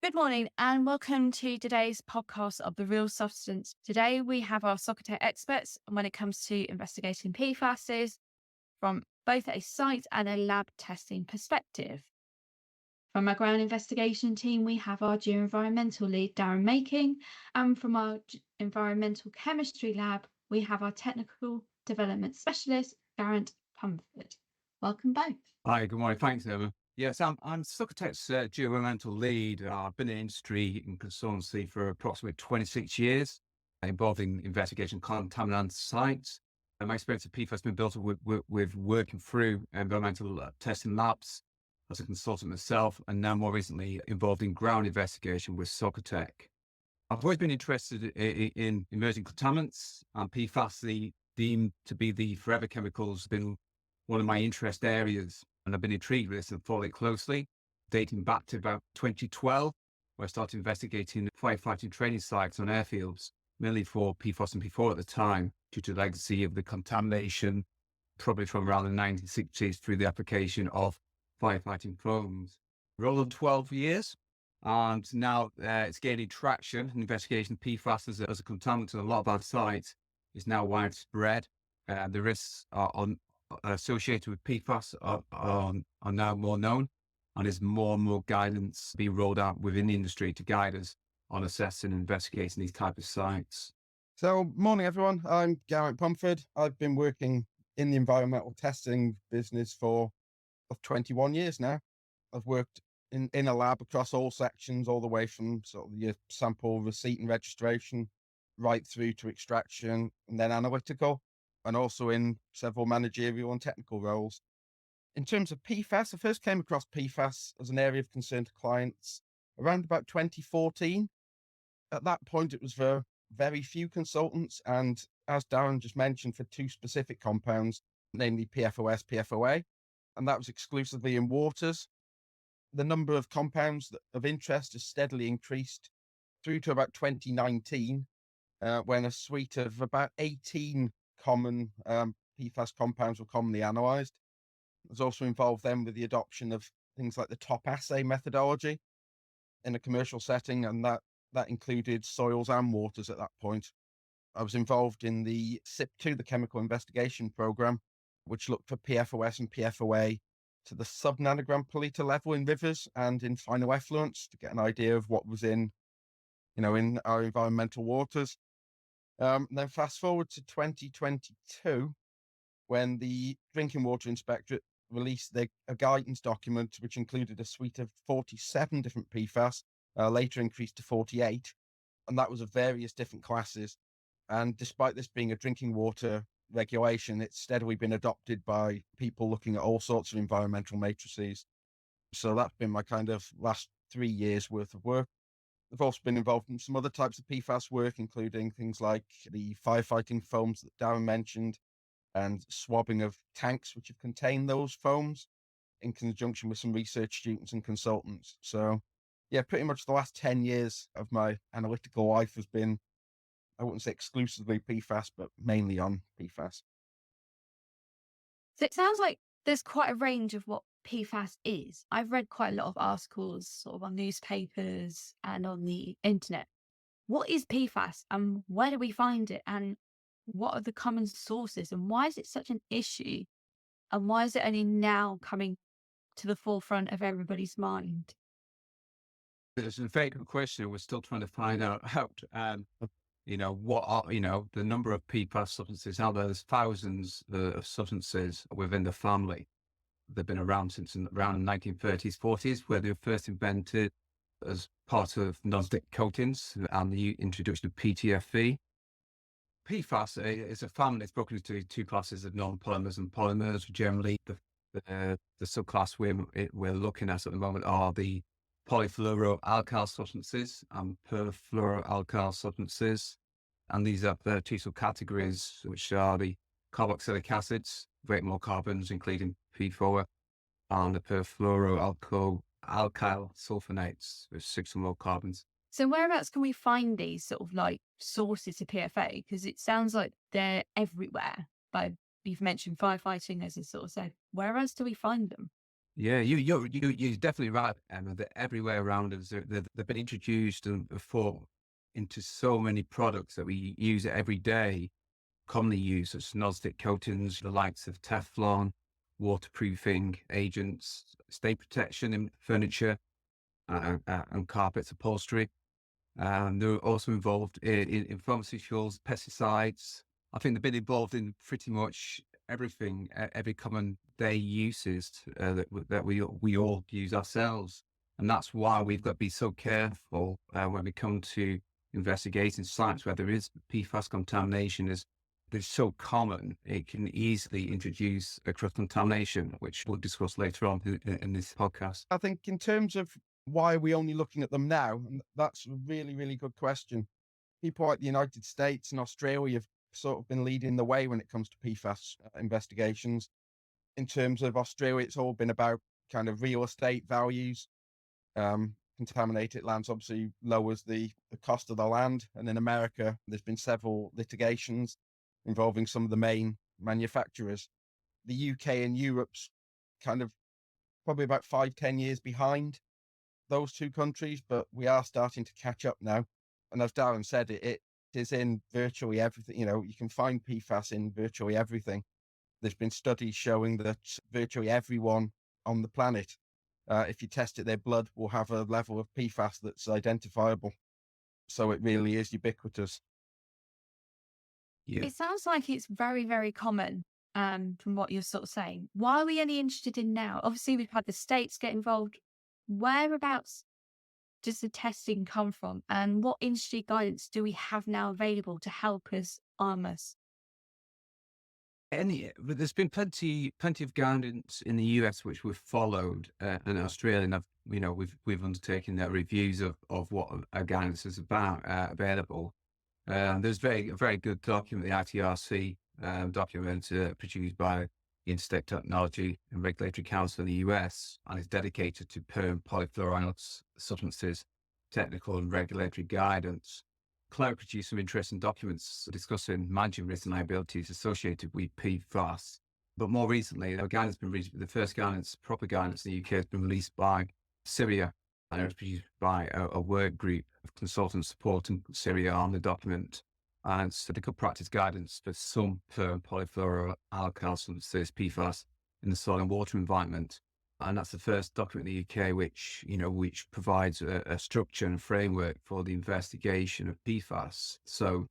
Good morning and welcome to today's podcast of The Real Substance. Today we have our Socotec experts when it comes to investigating PFASs from both a site and a lab testing perspective. From our ground investigation team, we have our Geoenvironmental Lead, Darren Makin, and from our environmental chemistry lab, we have our technical development specialist, Geraint Pumford. Welcome both. Hi, good morning. Thanks, Emma. Yes, I'm Socotec's Geoenvironmental Lead. I've been in industry and consultancy for approximately 26 years, involved in investigation contaminant sites. And my experience of PFAS has been built up with working through environmental testing labs as a consultant myself, and now more recently involved in ground investigation with Socotec. I've always been interested in emerging contaminants, and PFAS, deemed to be the forever chemicals, has been one of my interest areas. And I've been intrigued with this and followed it closely, dating back to about 2012, where I started investigating firefighting training sites on airfields, mainly for PFAS and P4 at the time, due to the legacy of the contamination, probably from around the 1960s through the application of firefighting foams. We're all on 12 years, and now it's gaining traction. Investigation of PFAS as a contaminant in a lot of our sites is now widespread. The risks associated with PFAS are now more known, and there's more and more guidance being rolled out within the industry to guide us on assessing and investigating these type of sites. So, morning everyone. I'm Geraint Pumford. I've been working in the environmental testing business for 21 years now. I've worked in a lab across all sections, all the way from sort of your sample receipt and registration right through to extraction and then analytical, and also in several managerial and technical roles. In terms of PFAS, I first came across PFAS as an area of concern to clients around about 2014. At that point, it was for very few consultants, and as Darren just mentioned, for two specific compounds, namely PFOS, PFOA, and that was exclusively in waters. The number of compounds of interest has steadily increased through to about 2019, when a suite of about 18 common PFAS compounds were commonly analysed. It was also involved then with the adoption of things like the top assay methodology in a commercial setting, and that included soils and waters at that point. I was involved in the SIP2, the Chemical Investigation Programme, which looked for PFOS and PFOA to the sub-nanogram per litre level in rivers and in final effluents to get an idea of what was in our environmental waters. Then fast forward to 2022, when the Drinking Water Inspectorate released a guidance document which included a suite of 47 different PFAS, later increased to 48, and that was of various different classes. And despite this being a drinking water regulation, it's steadily been adopted by people looking at all sorts of environmental matrices. So that's been my kind of last 3 years worth of work. I've also been involved in some other types of PFAS work, including things like the firefighting foams that Darren mentioned and swabbing of tanks which have contained those foams in conjunction with some research students and consultants. So yeah, pretty much the last 10 years of my analytical life has been, I wouldn't say exclusively PFAS, but mainly on PFAS. So it sounds like there's quite a range of what PFAS is. I've read quite a lot of articles sort of on newspapers and on the internet. What is PFAS and where do we find it? And what are the common sources? And why is it such an issue? And why is it only now coming to the forefront of everybody's mind? It's a very good question. We're still trying to find out what are, the number of PFAS substances out there. There's thousands of substances within the family. They've been around since around the 1930s, 40s, where they were first invented as part of non-stick coatings and the introduction of PTFE. PFAS is a family that's broken into two classes of non-polymers and polymers. Generally, the subclass we're looking at the moment are the polyfluoroalkyl substances and perfluoroalkyl substances. And these are the two subcategories, which are the carboxylic acids, 8 more carbons, including P4, and the perfluoroalkyl sulfonates with 6 or more carbons. So whereabouts can we find these sort of like sources of PFA? Because it sounds like they're everywhere. But you've mentioned firefighting, as you sort of said. Where else do we find them? Yeah, you're definitely right, Emma. That everywhere around us, they've been introduced and before into so many products that we use every day, commonly used, such as non-stick coatings, the likes of Teflon, waterproofing agents, stain protection in furniture, and carpets, upholstery. They're also involved in pharmaceuticals, pesticides. I think they've been involved in pretty much everything, every common day uses that we all use ourselves, and that's why we've got to be so careful when we come to investigating sites where there is PFAS contamination. Is they're so common, it can easily introduce a cross contamination, which we'll discuss later on in this podcast. I think in terms of why are we only looking at them now, and that's a really, really good question. People like the United States and Australia have sort of been leading the way when it comes to PFAS investigations. In terms of Australia, it's all been about kind of real estate values. Contaminated lands obviously lowers the cost of the land. And in America, there's been several litigations involving some of the main manufacturers. The UK and Europe's kind of probably about 5-10 years behind those two countries, but we are starting to catch up now. And as Darren said, it is in virtually everything. You know, you can find PFAS in virtually everything. There's been studies showing that virtually everyone on the planet, if you test it, their blood will have a level of PFAS that's identifiable. So it really is ubiquitous. Yeah. It sounds like it's very, very common from what you're sort of saying. Why are we only interested in now? Obviously, we've had the states get involved. Whereabouts does the testing come from? And what industry guidance do we have now available to help us arm us? But there's been plenty of guidance in the US which we've followed, and Australia, and we've undertaken their reviews of what our guidance is about available. There's a very good document, the ITRC document produced by the Interstate Technology and Regulatory Council in the US, and is dedicated to perm polyfluoride substances, technical and regulatory guidance. Cloud produced some interesting documents discussing managing risks and liabilities associated with PFAS. But more recently, the first guidance, proper guidance in the UK, has been released by Syria, and it was produced by a work group of consultants supporting Syria on the document. And it's the good practice guidance for some polyfluoroalkyl substances, PFAS, in the soil and water environment. And that's the first document in the UK which provides a structure and framework for the investigation of PFAS. So,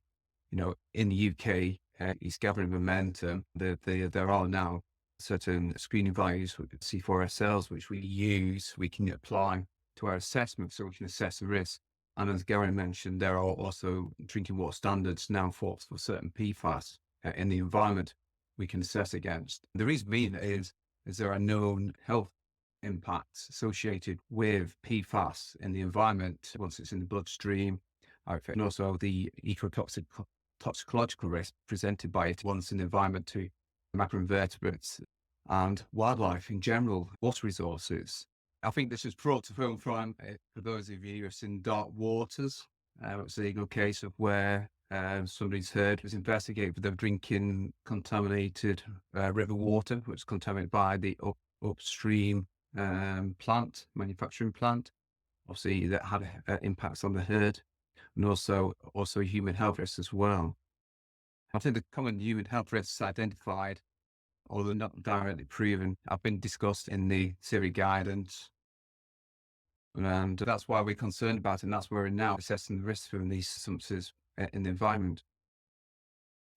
in the UK, it's gathering momentum. There are now certain screening values with C4SLs, which we can apply to our assessment so we can assess the risk. And as Geraint mentioned, there are also drinking water standards now for certain PFAS in the environment we can assess against. The reason being is there are known health impacts associated with PFAS in the environment once it's in the bloodstream, and also the toxicological risk presented by it once in the environment to macroinvertebrates and wildlife in general, water resources. I think this is brought to home for those of you who have seen Dark Waters. It's a legal case of where somebody's heard was investigated for them drinking contaminated river water, which was contaminated by the upstream manufacturing plant. Obviously, that had impacts on the herd, and also human health risks as well. I think the common human health risks identified, although not directly proven, have been discussed in the Syria guidance. And that's why we're concerned about it, and that's where we're now assessing the risks from these substances in the environment.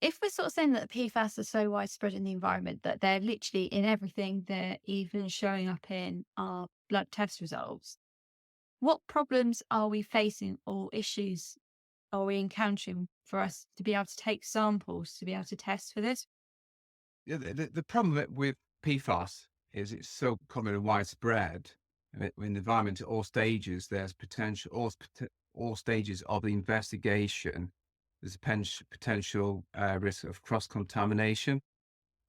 If we're sort of saying that the PFAS are so widespread in the environment that they're literally in everything, they're even showing up in our blood test results, what problems are we facing or issues are we encountering for us to be able to take samples to be able to test for this? Yeah, the problem with PFAS is it's so common and widespread in the environment at all stages. There's all stages of the investigation. There's a potential risk of cross-contamination.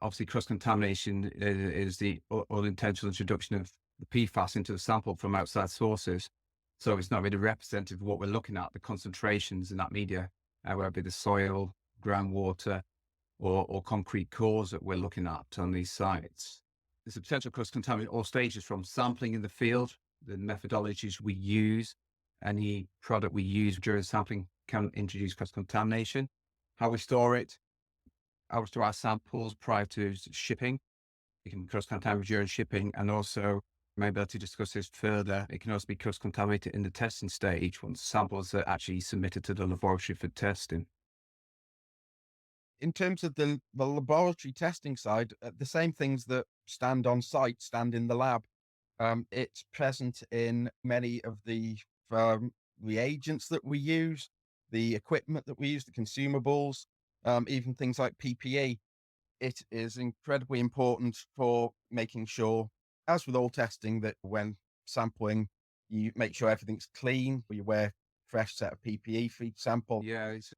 Obviously, cross-contamination is the unintentional introduction of the PFAS into the sample from outside sources. So it's not really representative of what we're looking at, the concentrations in that media, whether it be the soil, groundwater, or concrete cores that we're looking at on these sites. There's a potential cross-contamination at all stages, from sampling in the field, the methodologies we use, any product we use during sampling can introduce cross-contamination. How we store it, how we store our samples prior to shipping. It can cross-contaminate during shipping, and also, maybe able to discuss this further, it can also be cross-contaminated in the testing stage once samples are actually submitted to the laboratory for testing. In terms of the laboratory testing side, the same things that stand on site stand in the lab. It's present in many of the reagents that we use, the equipment that we use, the consumables, even things like PPE. It is incredibly important for making sure, as with all testing, that when sampling, you make sure everything's clean. You wear fresh set of PPE for each sample. Yeah, it's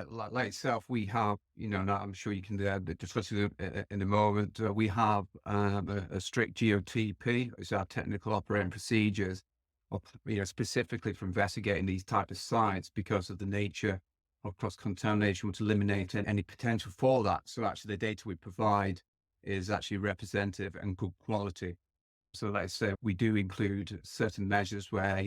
like itself, we have, now I'm sure you can discuss it in a moment. We have a strict GOTP, it's our technical operating procedures, specifically for investigating these type of sites because of the nature of cross-contamination, to eliminate any potential for that. So actually the data we provide is actually representative and good quality. So like I say, we do include certain measures where,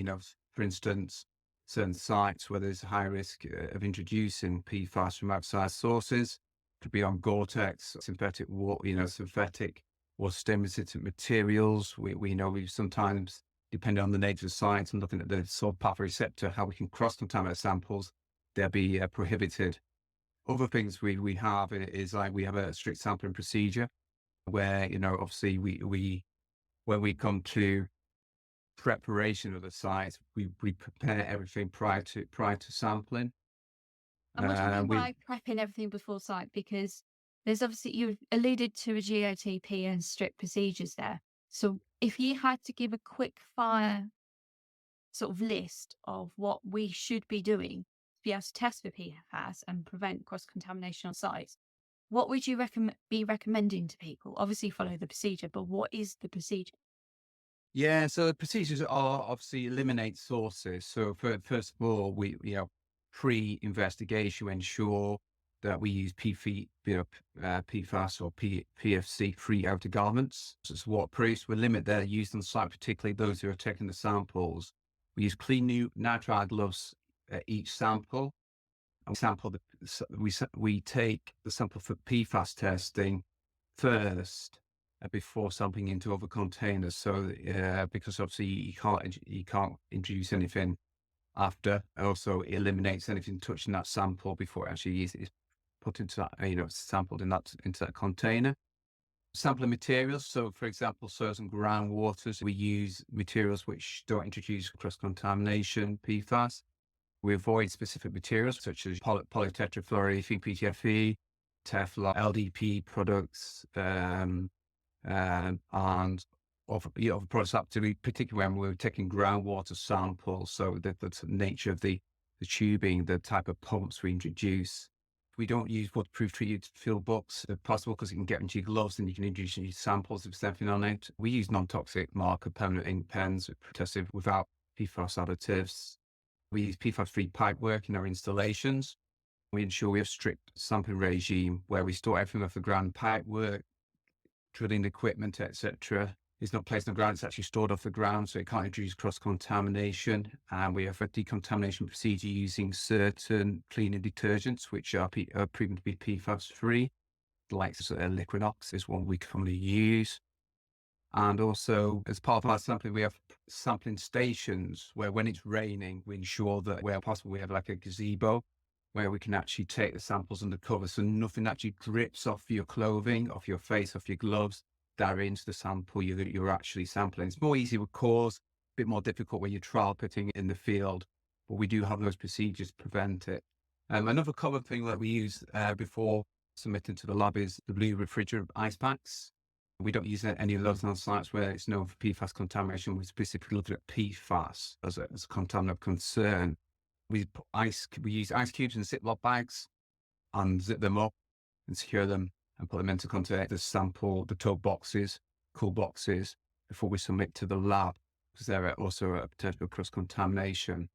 for instance, certain sites where there's a high risk of introducing PFAS from outside sources, could be on Gore-Tex, synthetic water, synthetic or stem-resistant materials. We know we sometimes, depending on the nature of the site and looking at the soil path receptor, how we can cross-contaminate samples, they'll be prohibited. Other things we have is like we have a strict sampling procedure where, obviously when we come to preparation of the site, we prepare everything prior to sampling. And what do you mean by prepping everything before site? Because there's obviously, you've alluded to a GOTP and strict procedures there. So if you had to give a quick fire sort of list of what we should be doing to be able to test for PFAS and prevent cross-contamination on sites, what would you be recommending to people? Obviously follow the procedure, but what is the procedure? Yeah, so the procedures are obviously eliminate sources. So first of all, we pre-investigation ensure that we use PFAS or PFC free outer garments. So it's waterproof. We limit their use on site, particularly those who are taking the samples. We use clean new nitrile gloves at each sample. And we take the sample for PFAS testing first before sampling into other containers. So because obviously you can't introduce anything after. Also, it eliminates anything touching that sample before it actually is put into that, sampled into that container. Sampling materials. So, for example, soils and groundwaters, we use materials which don't introduce cross-contamination, PFAS. We avoid specific materials such as polytetrafluoroethylene, PTFE, Teflon, LDP products, and of products up to, particularly when we're taking groundwater samples. So the nature of the tubing, the type of pumps we introduce. We don't use waterproof treated fill books if possible, because it can get into your gloves and you can introduce your samples if something on it. We use non-toxic marker permanent ink pens tested without PFAS additives. We use PFAS-free pipework in our installations. We ensure we have strict sampling regime where we store everything off the ground. Pipework, drilling equipment, etc., is not placed on the ground. It's actually stored off the ground, so it can't introduce cross-contamination. And we have a decontamination procedure using certain cleaning detergents, which are proven to be PFAS-free. Like Liquidox is one we commonly use. And also, as part of our sampling, we have sampling stations where when it's raining, we ensure that where possible, we have like a gazebo where we can actually take the samples undercover, so nothing actually drips off your clothing, off your face, off your gloves, directly into the sample you're actually sampling. It's more easy with cores, a bit more difficult when you're trial pitting in the field, but we do have those procedures to prevent it. Another common thing that we use before submitting to the lab is the blue refrigerant ice packs. We don't use any of those on sites where it's known for PFAS contamination. We specifically look at PFAS as a contaminant of concern. We use ice cubes in Ziploc bags and zip them up and secure them and put them into container the sample, the tote boxes, cool boxes, before we submit to the lab, because there are also a potential cross-contamination.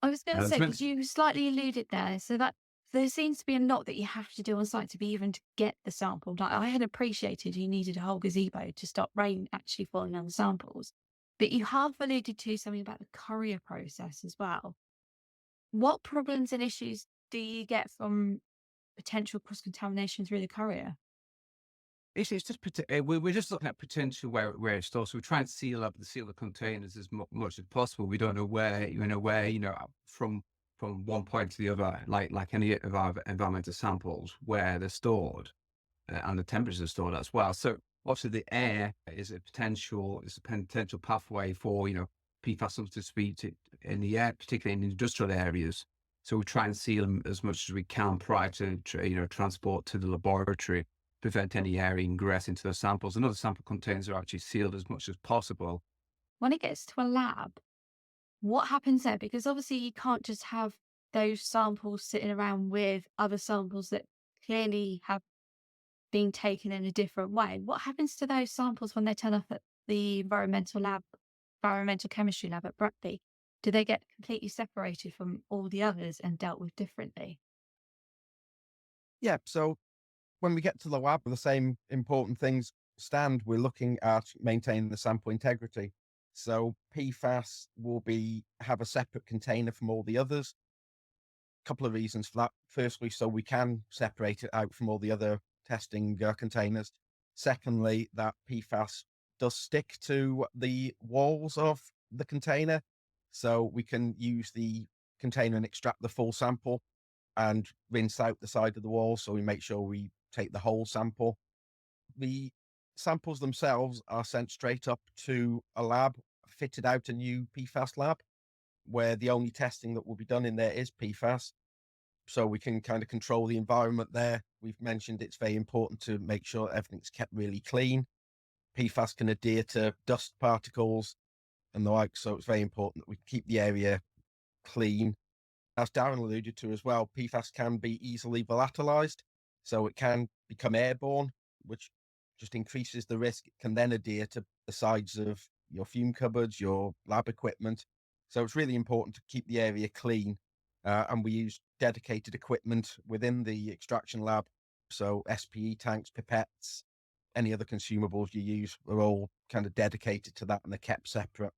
I was going to say, because you slightly alluded there, so that there seems to be a lot that you have to do on site to be even to get the sample. Like I had appreciated you needed a whole gazebo to stop rain actually falling on the samples. But you have alluded to something about the courier process as well. What problems and issues do you get from potential cross contamination through the courier? It's just we're just looking at potential where it's stored. So we try and seal the containers as much as possible. We don't know where from one point to the other, like any of our environmental samples, where they're stored and the temperatures are stored as well. So obviously the air is a potential pathway for PFAS substances to be in the air, particularly in industrial areas. So we try and seal them as much as we can prior to transport to the laboratory, prevent any air ingress into the samples. And other sample containers are actually sealed as much as possible. When it gets to a lab, what happens there? Because obviously you can't just have those samples sitting around with other samples that clearly have been taken in a different way. What happens to those samples when they turn up at the environmental chemistry lab at Bradley? Do they get completely separated from all the others and dealt with differently? Yeah. So when we get to the lab, the same important things stand. We're looking at maintaining the sample integrity. So PFAS will have a separate container from all the others. Couple of reasons for that. Firstly, so we can separate it out from all the other testing containers. Secondly, that PFAS does stick to the walls of the container. So we can use the container and extract the full sample and rinse out the side of the wall. So we make sure we take the whole sample. The samples themselves are sent straight up to a lab, fitted out a new PFAS lab, where the only testing that will be done in there is PFAS. So we can kind of control the environment there. We've mentioned it's very important to make sure everything's kept really clean. PFAS can adhere to dust particles and the like, so it's very important that we keep the area clean. As Darren alluded to as well, PFAS can be easily volatilized, so it can become airborne, which just increases the risk. It can then adhere to the sides of your fume cupboards, your lab equipment. So it's really important to keep the area clean. And we use dedicated equipment within the extraction lab. So SPE tanks, pipettes, any other consumables you use are all kind of dedicated to that, and they're kept separate.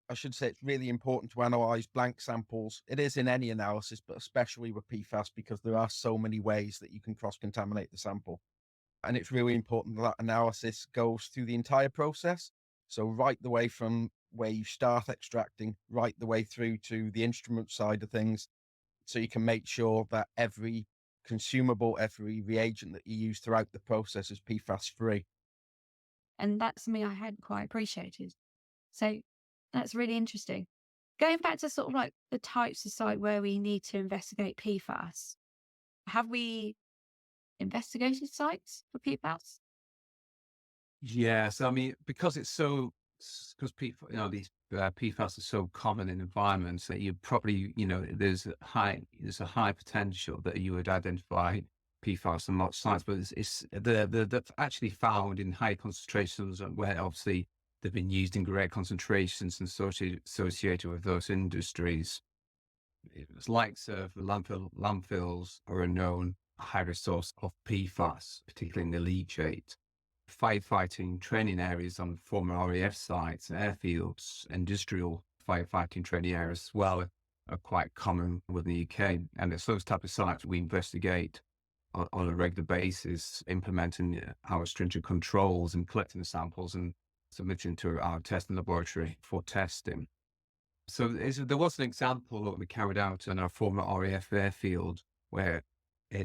I should say it's really important to analyze blank samples. It is in any analysis, but especially with PFAS, because there are so many ways that you can cross-contaminate the sample. And it's really important that analysis goes through the entire process. So right the way from where you start extracting, right the way through to the instrument side of things. So you can make sure that every consumable, every reagent that you use throughout the process is PFAS free. And that's something I hadn't quite appreciated. So that's really interesting. Going back to sort of like the types of site where we need to investigate PFAS, have we investigated sites for PFAS? Yes, I mean, because people, these PFAS are so common in environments that you probably, there's a high potential that you would identify PFAS on most sites, but they're actually found in high concentrations where obviously they've been used in great concentrations and associated with those industries. It's likes of landfills are a known high resource of PFAS, particularly in the leachate. Firefighting training areas on former RAF sites, airfields, industrial firefighting training areas as well are quite common within the UK. And it's those type of sites we investigate on a regular basis, implementing our stringent controls and collecting the samples and submitting to our testing laboratory for testing. So there was an example that we carried out in our former RAF airfield where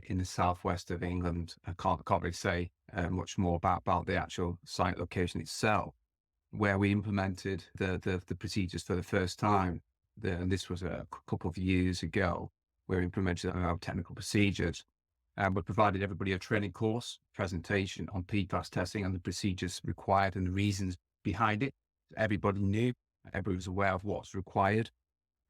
in the southwest of England, I can't really say much more about the actual site location itself, where we implemented the procedures for the first time. And this was a couple of years ago, where we implemented our technical procedures. And we provided everybody a training course presentation on PFAS testing and the procedures required and the reasons behind it. Everybody knew, everybody was aware of what's required.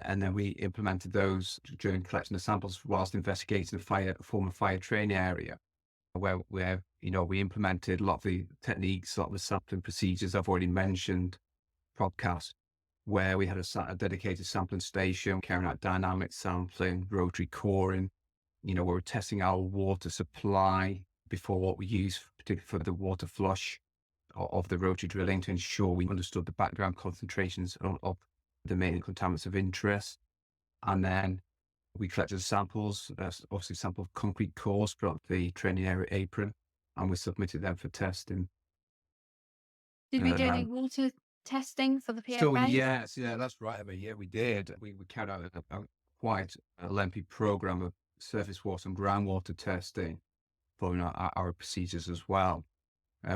And then we implemented those during collecting the samples whilst investigating the former fire training area, where we implemented a lot of the techniques, a lot of the sampling procedures I've already mentioned, podcast, where we had a dedicated sampling station, carrying out dynamic sampling, rotary coring, we were testing our water supply before what we use, particularly for the water flush of the rotary drilling, to ensure we understood the background concentrations of the main contaminants of interest. And then we collected samples, obviously sample concrete cores from the training area apron, and we submitted them for testing. Did we do any water testing for the PFAS? Yes, that's right. We did. We carried out quite a lengthy program of surface water and groundwater testing, following our procedures as well.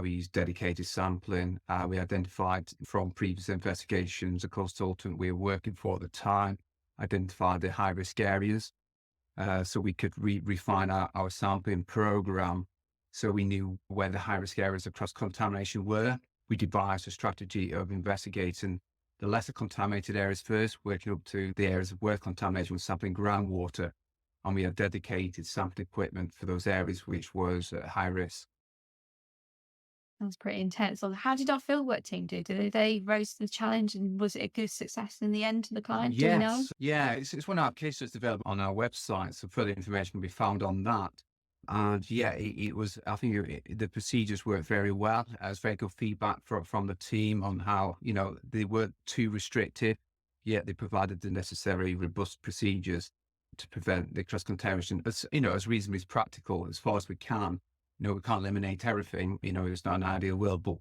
We used dedicated sampling. We identified from previous investigations, a consultant we were working for at the time identified the high-risk areas, so we could refine our sampling program, so we knew where the high-risk areas of cross-contamination were. We devised a strategy of investigating the lesser contaminated areas first, working up to the areas of worst contamination with sampling groundwater, and we had dedicated sampling equipment for those areas which was at high risk. That's pretty intense. So how did our fieldwork team do? Did they rose to the challenge, and was it a good success in the end to the client? Do we know? Yes, yeah, it's one of our case studies developed on our website, so further information can be found on that. And yeah, it was, I think the procedures worked very well. There's very good feedback from the team on how, they weren't too restrictive, yet they provided the necessary robust procedures to prevent the cross-contamination as reasonably as practical as far as we can. We can't eliminate everything, it's not an ideal world, but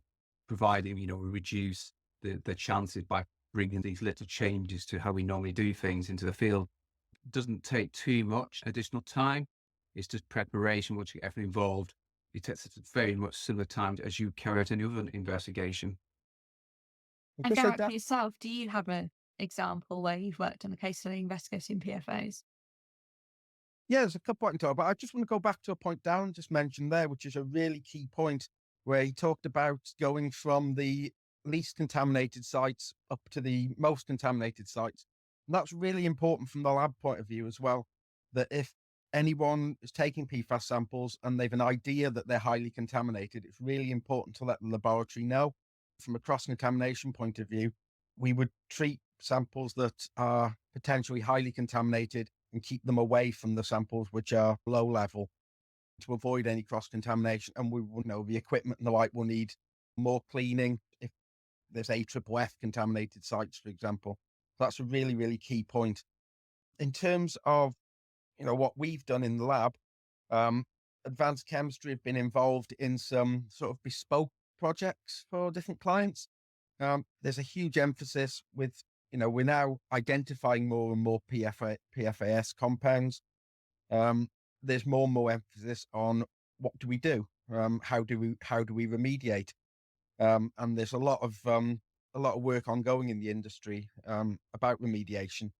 providing, we reduce the chances by bringing these little changes to how we normally do things into the field. It doesn't take too much additional time. It's just preparation, which you get everything involved. It takes very much similar time as you carry out any other investigation. And Geraint, for yourself, do you have an example where you've worked on a case study investigating PFAS? Yeah, there's a couple I can talk about. I just want to go back to a point Darren just mentioned there, which is a really key point, where he talked about going from the least contaminated sites up to the most contaminated sites. And that's really important from the lab point of view as well, that if anyone is taking PFAS samples and they've an idea that they're highly contaminated, it's really important to let the laboratory know. From a cross-contamination point of view, we would treat samples that are potentially highly contaminated and keep them away from the samples which are low level to avoid any cross-contamination. And we will know the equipment and the like will need more cleaning if there's AFFF contaminated sites, for example. So that's a really, really key point. In terms of, what we've done in the lab, Advanced Chemistry have been involved in some sort of bespoke projects for different clients. There's a huge emphasis with, we're now identifying more and more PFAS compounds. There's more and more emphasis on what do we do? How do we remediate? And there's a lot of work ongoing in the industry about remediation.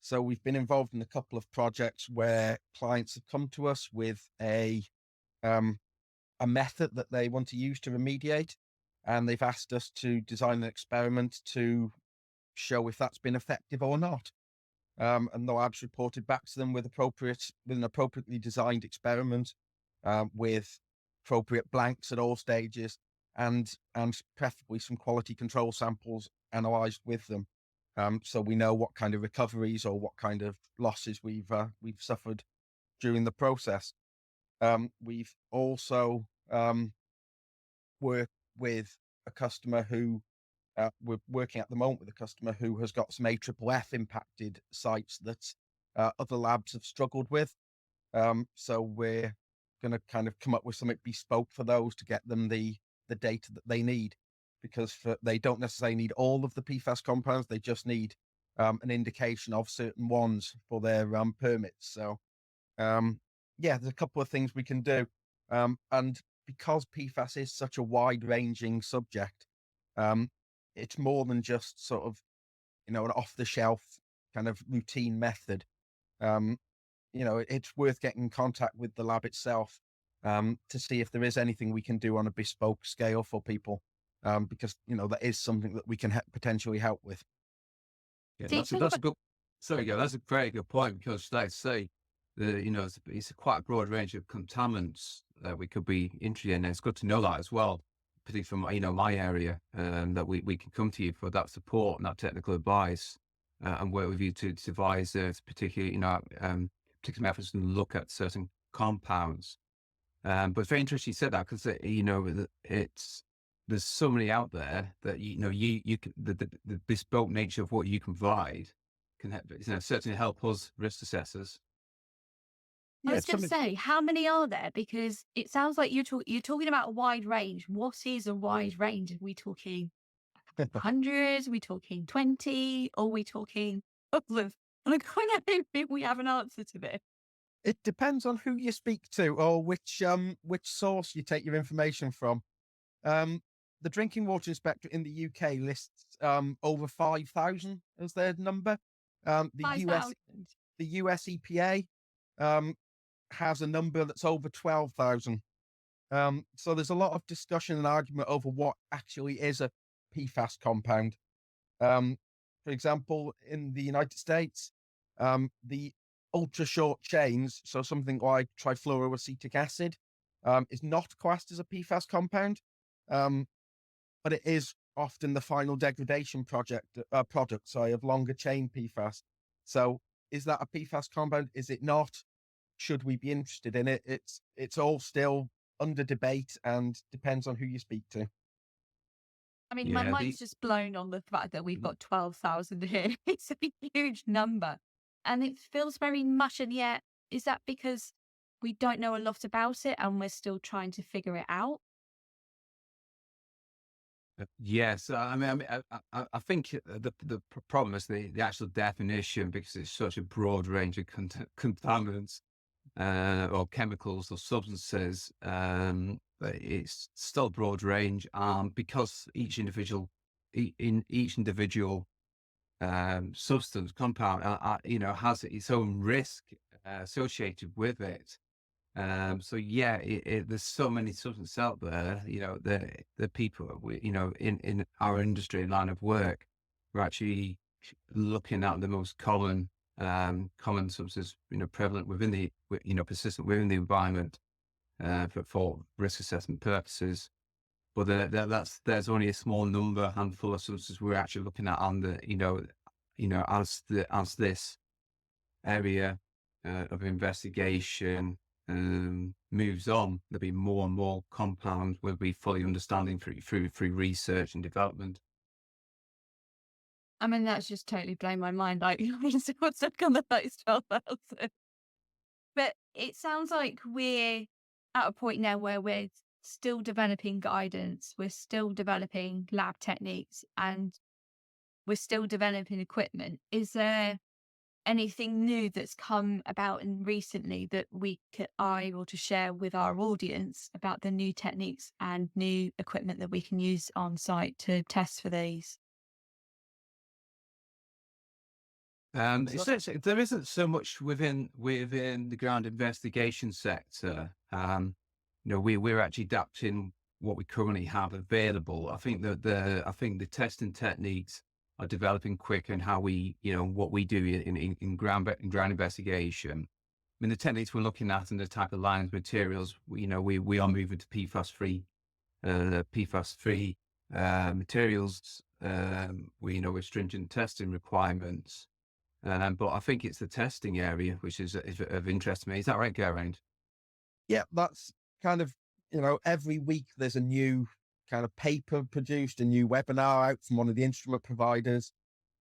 So we've been involved in a couple of projects where clients have come to us with a method that they want to use to remediate, and they've asked us to design an experiment to show if that's been effective or not. And the lab's reported back to them with an appropriately designed experiment, with appropriate blanks at all stages, and preferably some quality control samples analysed with them. So we know what kind of recoveries or what kind of losses we've suffered during the process. We've also worked with a customer who we're working at the moment with a customer who has got some AFFF impacted sites that other labs have struggled with. So we're going to kind of come up with something bespoke for those to get them the data that they need, because they don't necessarily need all of the PFAS compounds. They just need an indication of certain ones for their permits. So there's a couple of things we can do. And because PFAS is such a wide-ranging subject, it's more than just sort of, an off-the-shelf kind of routine method. It's worth getting in contact with the lab itself to see if there is anything we can do on a bespoke scale for people, because, that is something that we can potentially help with. Yeah, that's a good. Sorry, that's a very good point, because, like I say, it's quite a broad range of contaminants that we could be interested in. And it's good to know that as well, particularly from my area, that we can come to you for that support and that technical advice, and work with you to devise particularly particular methods and look at certain compounds. But it's very interesting you said that because there's so many out there that you can the bespoke nature of what you can provide can certainly help us risk assessors. I Yeah, was it's going to something. say, how many are there? Because it sounds like you're talking about a wide range. What is a wide range? Are we talking hundreds? Are we talking 20? Or are we talking couple of? Like, I don't think we have an answer to this. It depends on who you speak to or which source you take your information from. The Drinking Water Inspector in the UK lists over 5,000 as their number. The US 5,000. the US EPA has a number that's over 12,000. So there's a lot of discussion and argument over what actually is a PFAS compound. Um, for example, in the United States, the ultra short chains, so something like trifluoroacetic acid, is not classed as a PFAS compound, um, but it is often the final degradation product, sorry, of longer chain PFAS. So, is that a PFAS compound? Is it not? Should we be interested in it? It's all still under debate and depends on who you speak to. I mean, my Yeah, mind's just blown on the fact that we've mm, got 12,000 here. It's a huge number. And it feels very much, and yet, is that because we don't know a lot about it and we're still trying to figure it out? yes. I think the problem is the actual definition because it's such a broad range of contaminants or chemicals or substances. But it's still a broad range, because in each individual substance compound, has its own risk associated with it. So yeah, there's so many substances out there. The people in our industry line of work, we're actually looking at the most common substances prevalent within persistent within the environment for risk assessment purposes. But there's only a small handful of substances we're actually looking at on the as this area of investigation moves on, there'll be more and more compounds we'll be fully understanding through research and development. I mean, that's just totally blown my mind. Like, what's up on the those 12,000? But it sounds like we're at a point now where we're still developing guidance, we're still developing lab techniques, and we're still developing equipment. Is there anything new that's come about in recently that are able to share with our audience about the new techniques and new equipment that we can use on site to test for these? There isn't so much within the ground investigation sector. We're actually adapting what we currently have available. I think that the testing techniques are developing quick and how what we do in ground investigation. I mean, the techniques we're looking at and the type of lines materials, we are moving to PFAS free materials. With stringent testing requirements. But I think it's the testing area which is of interest to me. Is that right, Geraint? Yeah, that's kind of, every week there's a new kind of paper produced, a new webinar out from one of the instrument providers,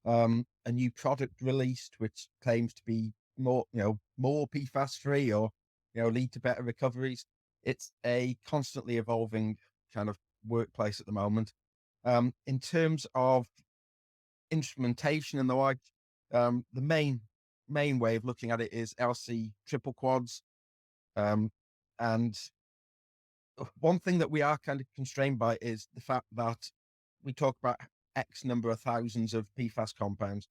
a new product released, which claims to be more PFAS free or, lead to better recoveries. It's a constantly evolving kind of workplace at the moment. In terms of instrumentation and the like, the main way of looking at it is LC triple quads. And one thing that we are kind of constrained by is the fact that we talk about X number of thousands of PFAS compounds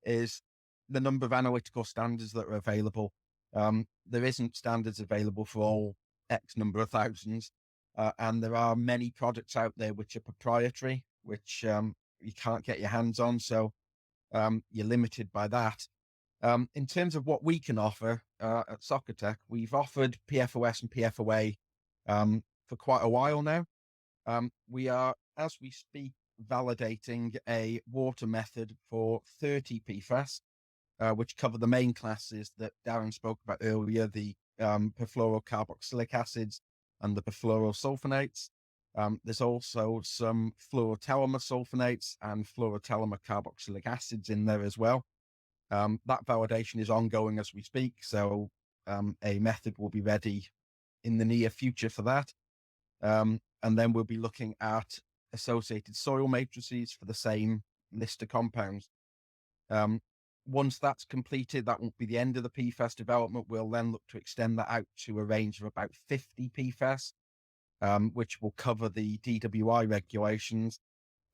is the number of analytical standards that are available. There isn't standards available for all X number of thousands. And there are many products out there which are proprietary, which you can't get your hands on. So you're limited by that. In terms of what we can offer at Socotec, we've offered PFOS and PFOA for quite a while now. We are, as we speak, validating a water method for 30 PFAS. which cover the main classes that Darren spoke about earlier, the perfluorocarboxylic acids and the perfluorosulfonates. There's also some fluorotelmer sulfonates and fluorotelmer carboxylic acids in there as well. That validation is ongoing as we speak, so a method will be ready in the near future for that. And then we'll be looking at associated soil matrices for the same list of compounds. Once that's completed, that won't be the end of the PFAS development. We'll then look to extend that out to a range of about 50 PFAS, which will cover the DWI regulations.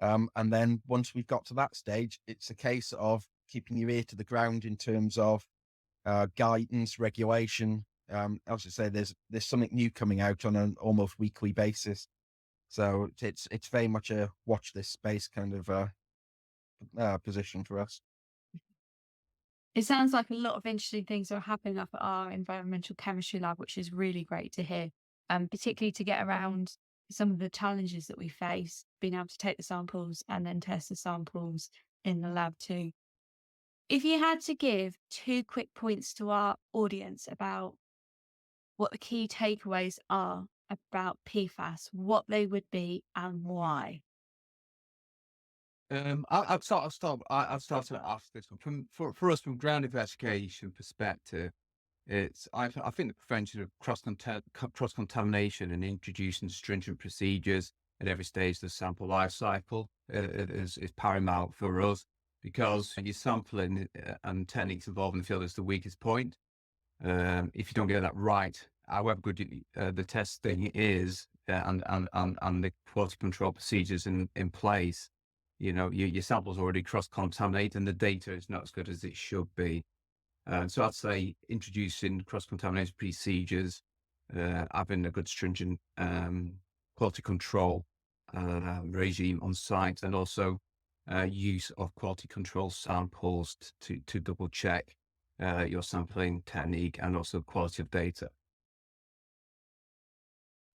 And then once we've got to that stage, it's a case of keeping your ear to the ground in terms of guidance, regulation. As I say, there's something new coming out on an almost weekly basis. So it's very much a watch this space kind of position for us. It sounds like a lot of interesting things are happening up at our environmental chemistry lab, which is really great to hear, particularly to get around some of the challenges that we face, being able to take the samples and then test the samples in the lab too. If you had to give 2 quick points to our audience about what the key takeaways are about PFAS, what they would be and why. I'll start to ask this one. For us, from ground investigation perspective, I think the prevention of cross contamination and introducing stringent procedures at every stage of the sample life cycle is paramount for us, because your sampling and techniques involved in the field is the weakest point. If you don't get that right, however good the testing is and the quality control procedures in place, your sample's already cross-contaminated and the data is not as good as it should be. So I'd say introducing cross-contamination procedures, having a good stringent quality control regime on site, and also use of quality control samples to double check your sampling technique and also quality of data.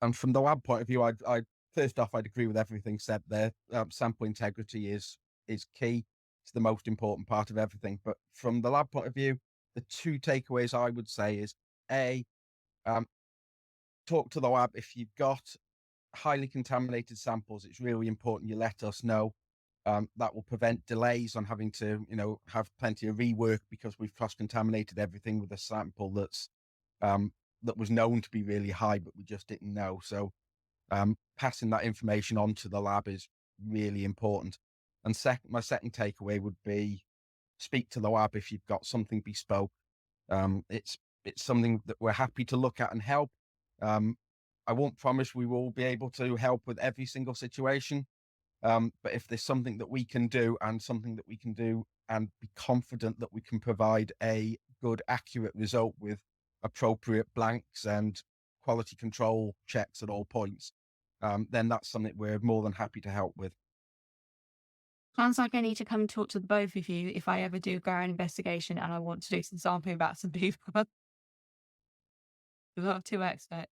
And from the lab point of view, I'd first off, I'd agree with everything said there. Sample integrity is key. It's the most important part of everything. But from the lab point of view, the 2 takeaways I would say is A, talk to the lab. If you've got highly contaminated samples, it's really important you let us know. That will prevent delays on having to, have plenty of rework because we've cross-contaminated everything with a sample that was known to be really high, but we just didn't know. So passing that information on to the lab is really important. And my second takeaway would be speak to the lab if you've got something bespoke. It's something that we're happy to look at and help. I won't promise we will be able to help with every single situation. But if there's something that we can do and be confident that we can provide a good, accurate result with appropriate blanks and quality control checks at all points, then that's something we're more than happy to help with. Sounds like I need to come and talk to the both of you if I ever do go an investigation and I want to do some sampling about some people. We've got 2 experts.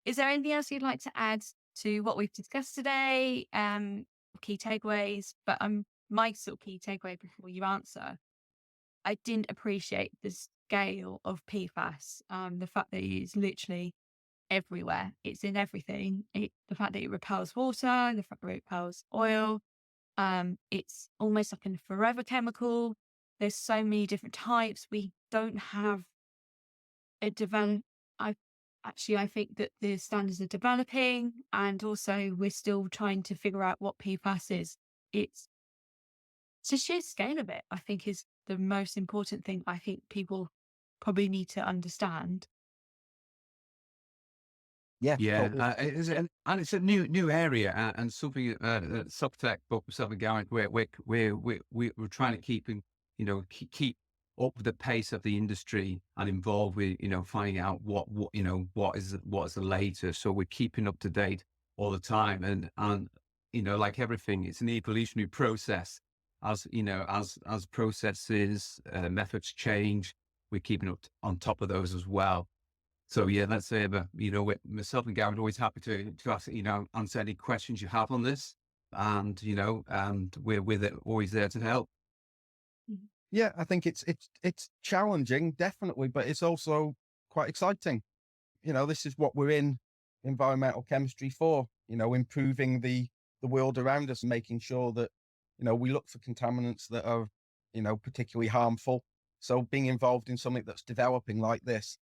Is there anything else you'd like to add to what we've discussed today? Key takeaways, but my sort of key takeaway before you answer, I didn't appreciate the scale of PFAS. The fact that it's literally everywhere. It's in everything. The fact that it repels water, the fact that it repels oil. It's almost like a forever chemical. There's so many different types. We don't have a I think that the standards are developing, and also we're still trying to figure out what PFAS is. It's the sheer scale of it, I think, is the most important thing I think people probably need to understand. Yeah. Yeah, Totally. it's a new area and something Subtech, both myself and Geraint, we're trying to keep keep up with the pace of the industry and involved with finding out what is the latest. So we're keeping up to date all the time, and like everything, it's an evolutionary process. As as processes methods change, we're keeping up on top of those as well. So yeah, let's say, myself and Geraint are always happy to ask, answer any questions you have on this, and we're with it, always there to help. Yeah, I think it's challenging, definitely, but it's also quite exciting. This is what we're in environmental chemistry for, improving the world around us and making sure that, we look for contaminants that are, particularly harmful. So being involved in something that's developing like this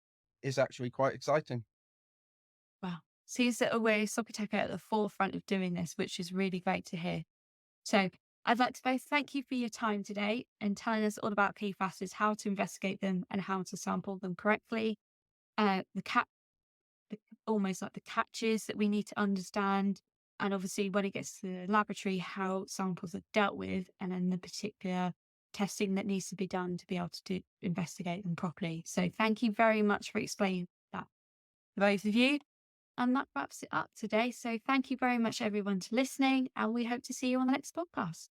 is actually quite exciting. Wow. Seems that we're Socotec at the forefront of doing this, which is really great to hear. So I'd like to both thank you for your time today and telling us all about PFAS, how to investigate them and how to sample them correctly. The almost like the catches that we need to understand. And obviously when it gets to the laboratory, how samples are dealt with and then the particular testing that needs to be done to be able to investigate them properly. So thank you very much for explaining that to both of you. And that wraps it up today. So thank you very much, everyone, for listening. And we hope to see you on the next podcast.